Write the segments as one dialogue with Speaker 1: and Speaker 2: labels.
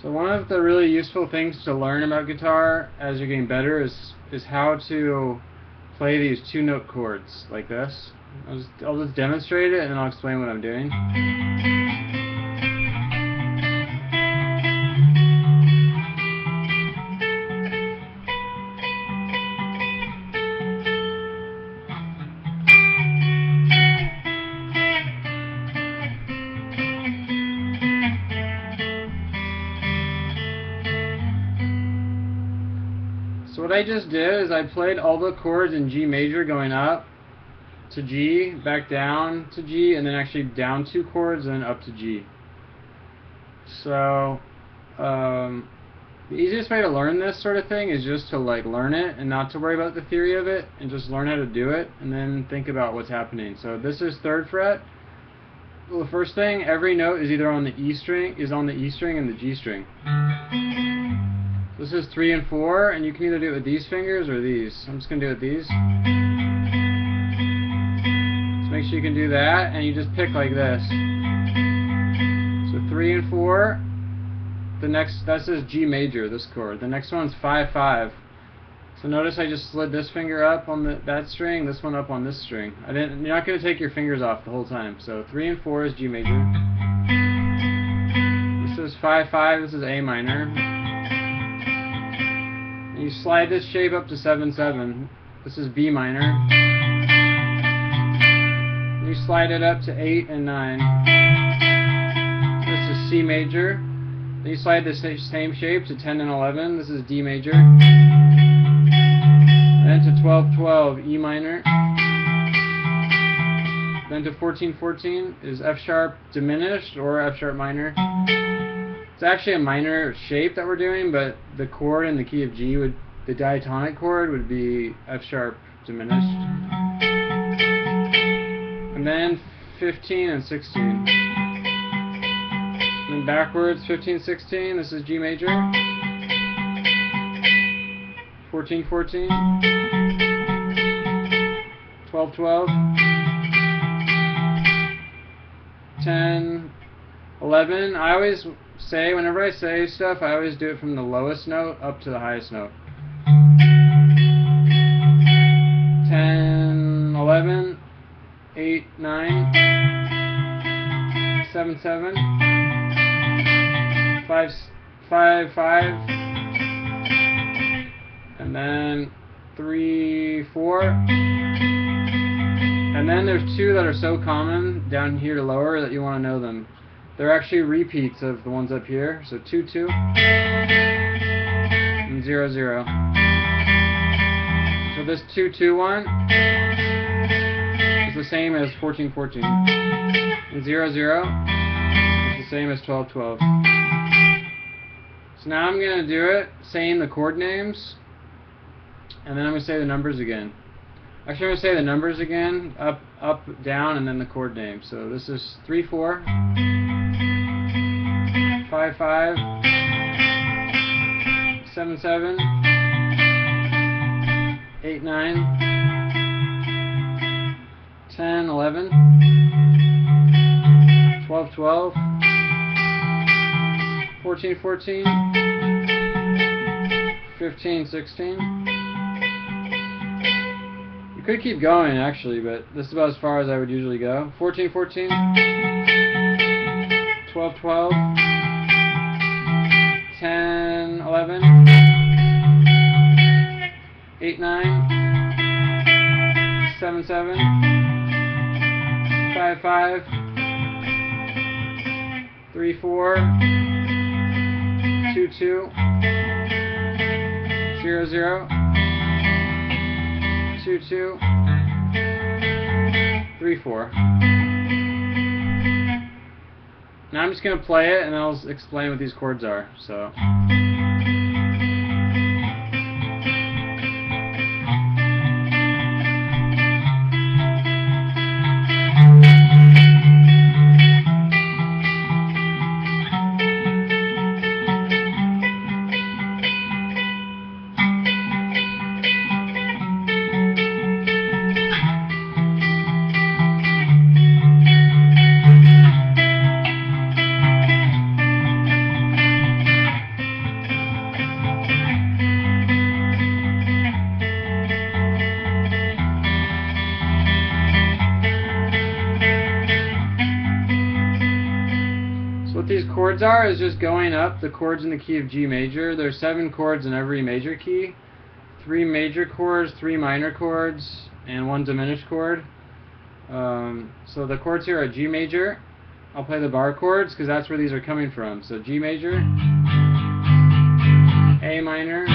Speaker 1: So one of the really useful things to learn about guitar as you're getting better is how to play these two-note chords like this. I'll just demonstrate it and then I'll explain what I'm doing. So what I just did is I played all the chords in G major going up to G, back down to G, and then actually down 2 chords and then up to G. So the easiest way to learn this sort of thing is just to learn it and not to worry about the theory of it, and just learn how to do it and then think about what's happening. So this is 3rd fret. Well, the first thing, every note is either on the E string, and the G string. This is 3 and 4, and you can either do it with these fingers or these. I'm just going to do it with these. So make sure you can do that, and you just pick like this. So 3 and 4. This is G major, this chord. The next one's 5-5. So notice I just slid this finger up on that string, this one up on this string. You're not going to take your fingers off the whole time. So 3 and 4 is G major. This is 5-5. This is A minor. You slide this shape up to 7-7. This is B minor. You slide it up to 8 and 9. This is C major. Then you slide the same shape to 10 and 11. This is D major. Then to 12-12, E minor. Then to 14-14 is F sharp diminished or F sharp minor. It's actually a minor shape that we're doing, but the chord in the key of G the diatonic chord would be F sharp diminished. And then 15 and 16. And then backwards, 15-16, this is G major. 14-14. 12-12. 10-11. I always say, whenever I say stuff, I always do it from the lowest note up to the highest note. 10, 11, 8, 9, 7, 7, 5, 5, 5, and then 3, 4. And then there's 2 that are so common down here to lower that you want to know them. They're actually repeats of the ones up here. So 2, 2, and 0, 0. So this 2, 2 one is the same as 14, 14. And 0, 0 is the same as 12, 12. So now I'm going to do it saying the chord names, and then I'm going to say the numbers again. Actually, I'm going to say the numbers again, up, up, down, and then the chord name. So this is 3, 4, 5, 5, 7, 7, 8, 9, 10, 11, 12, 12, 14, 14, 15, 16. You could keep going actually, but this is about as far as I would usually go. 14, 14, 12, 12, 10, 11, 8, 9, 7, 7, 5, 5, 3, 4, 2, 2, 0, 0, 2, 2, 3, 4. Now I'm just going to play it and I'll explain what these chords are. So. what these chords are is just going up the chords in the key of G major. There's 7 chords in every major key. 3 major chords, 3 minor chords, and 1 diminished chord. So the chords here are G major. I'll play the bar chords because that's where these are coming from. So G major, A minor,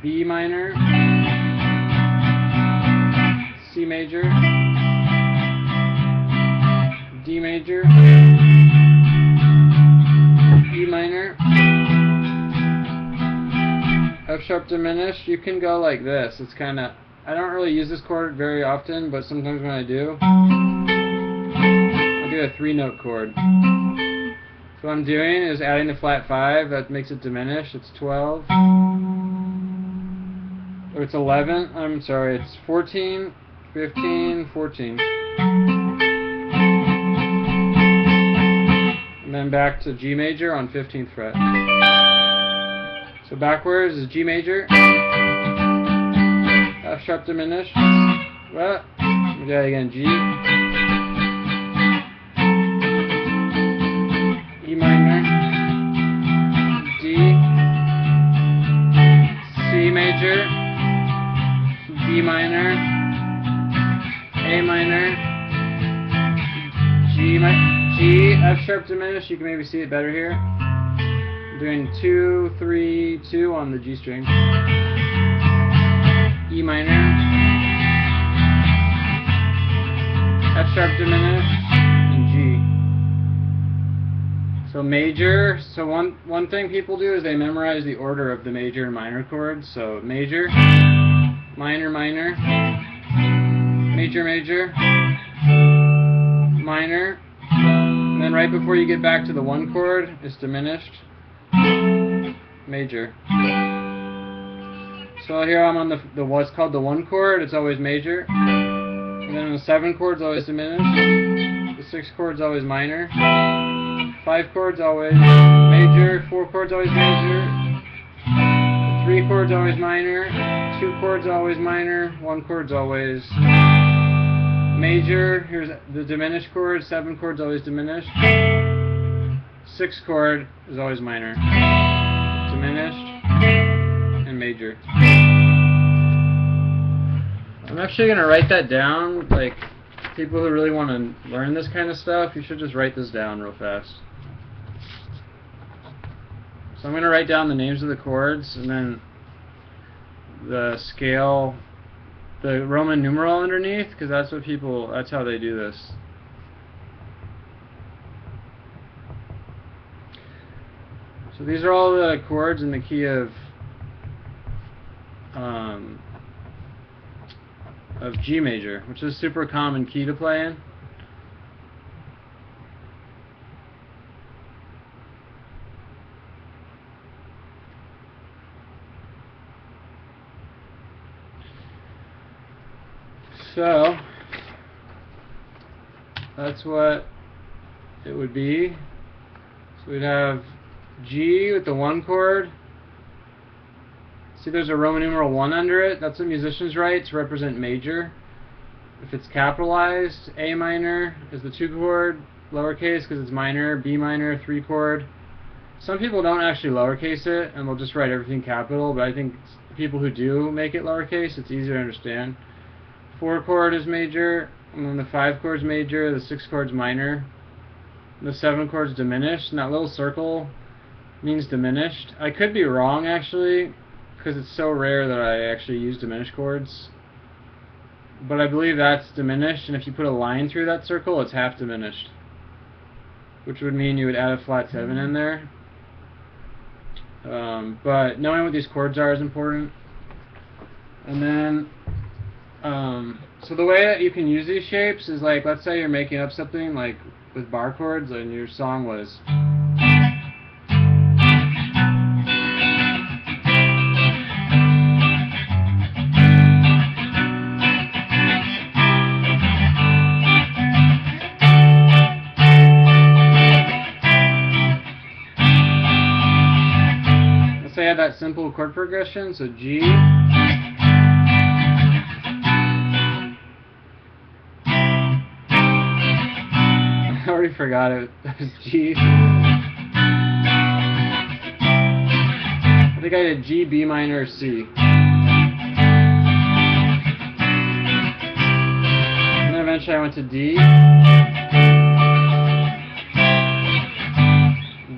Speaker 1: B minor, C major, D major, E minor, F sharp diminished. You can go like this. It's kind of, I don't really use this chord very often, but sometimes when I do, I'll do a 3-note chord. So what I'm doing is adding the flat 5, that makes it diminish. It's 12. Or it's 11. I'm sorry, it's 14, 15, 14. And then back to G major on 15th fret. So backwards is G major, F sharp diminished. What? Let me do that again. G, E minor, D, C major, B minor, A minor, G, F sharp diminished. You can maybe see it better here. I'm doing 2, 3, 2 on the G string. E minor, F sharp diminished, and G. So major. So one thing people do is they memorize the order of the major and minor chords. So major, minor, minor, major, major, minor, and then right before you get back to the 1 chord, it's diminished, major. So here I'm on the what's called the 1 chord. It's always major, and then the 7 chord's always diminished. The 6 chord's always minor. 5 chords always major. 4 chords always major. 3 chords always minor. 2 chords always minor. 1 chord's always major. Here's the diminished chord. 7 chords always diminished. 6 chord is always minor. Diminished and major. I'm actually going to write that down. Like, people who really want to learn this kind of stuff, you should just write this down real fast. So I'm going to write down the names of the chords and then the scale, the Roman numeral underneath, because that's how they do this. So these are all the chords in the key of G major, which is a super common key to play in. So that's what it would be. So we'd have G with the 1 chord. See, there's a Roman numeral 1 under it. That's what musicians write to represent major. If it's capitalized, A minor is the 2 chord, lowercase because it's minor, B minor, 3 chord. Some people don't actually lowercase it and they'll just write everything capital, but I think people who do make it lowercase, it's easier to understand. 4 chord is major, and then the 5 chord's major, the 6 chord's minor, the 7 chord's diminished, and that little circle means diminished. I could be wrong actually, because it's so rare that I actually use diminished chords. But I believe that's diminished, and if you put a line through that circle, it's half diminished. Which would mean you would add a flat 7 in there. But knowing what these chords are is important. And then, so the way that you can use these shapes is like, let's say you're making up something like with bar chords, and your song was that simple chord progression, so G, I already totally forgot it was G. I think I did G, B minor, C. And then eventually I went to D.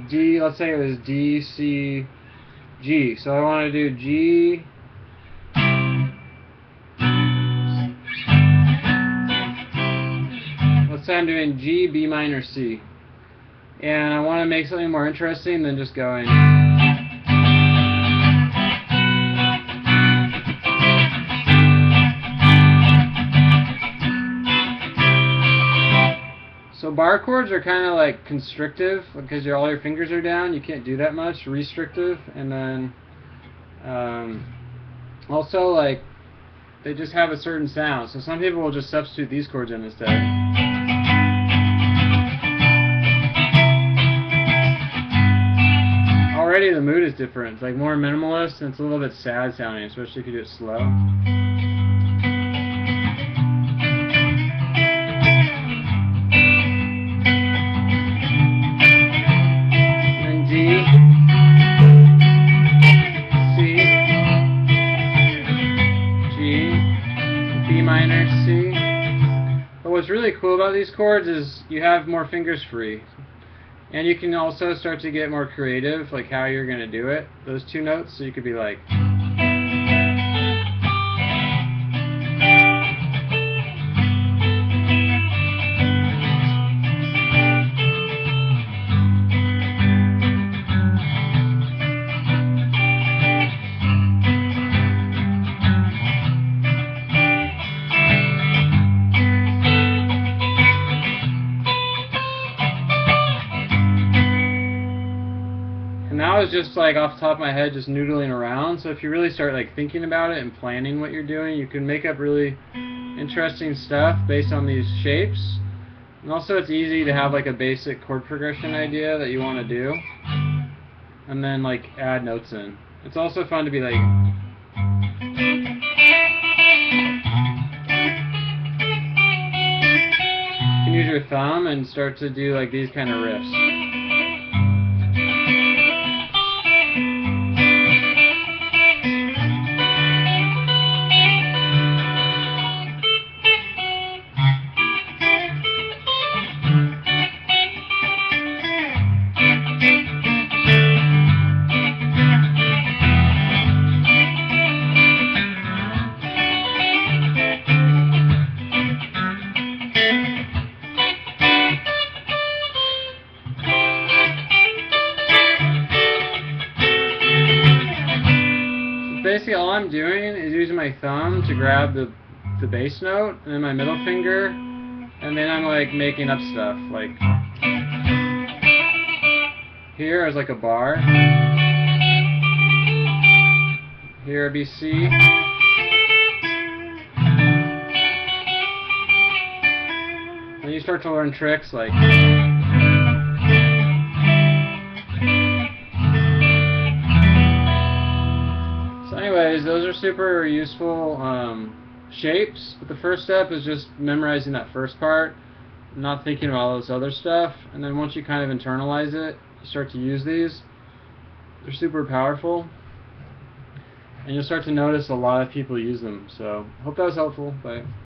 Speaker 1: D, let's say it was D, C, G. So I want to do G. Let's say I'm doing G, B minor, C. And I want to make something more interesting than just going. So bar chords are kind of like constrictive because all your fingers are down. You can't do that much. Restrictive, and then also like they just have a certain sound. So some people will just substitute these chords in instead. Already the mood is different. It's like more minimalist and it's a little bit sad sounding, especially if you do it slow. Minor, C. But what's really cool about these chords is you have more fingers free. And you can also start to get more creative, like how you're going to do it, those two notes. So you could be like. And that was just like off the top of my head, just noodling around. So if you really start like thinking about it and planning what you're doing, you can make up really interesting stuff based on these shapes. And also it's easy to have like a basic chord progression idea that you want to do, and then like add notes in. It's also fun to be like. You can use your thumb and start to do like these kind of riffs. Basically all I'm doing is using my thumb to grab the bass note and then my middle finger, and then I'm like making up stuff like here is like a bar, here be C, then you start to learn tricks like. Anyways, those are super useful shapes, but the first step is just memorizing that first part, not thinking about all this other stuff, and then once you kind of internalize it, you start to use these. They're super powerful, and you'll start to notice a lot of people use them. So, hope that was helpful. Bye.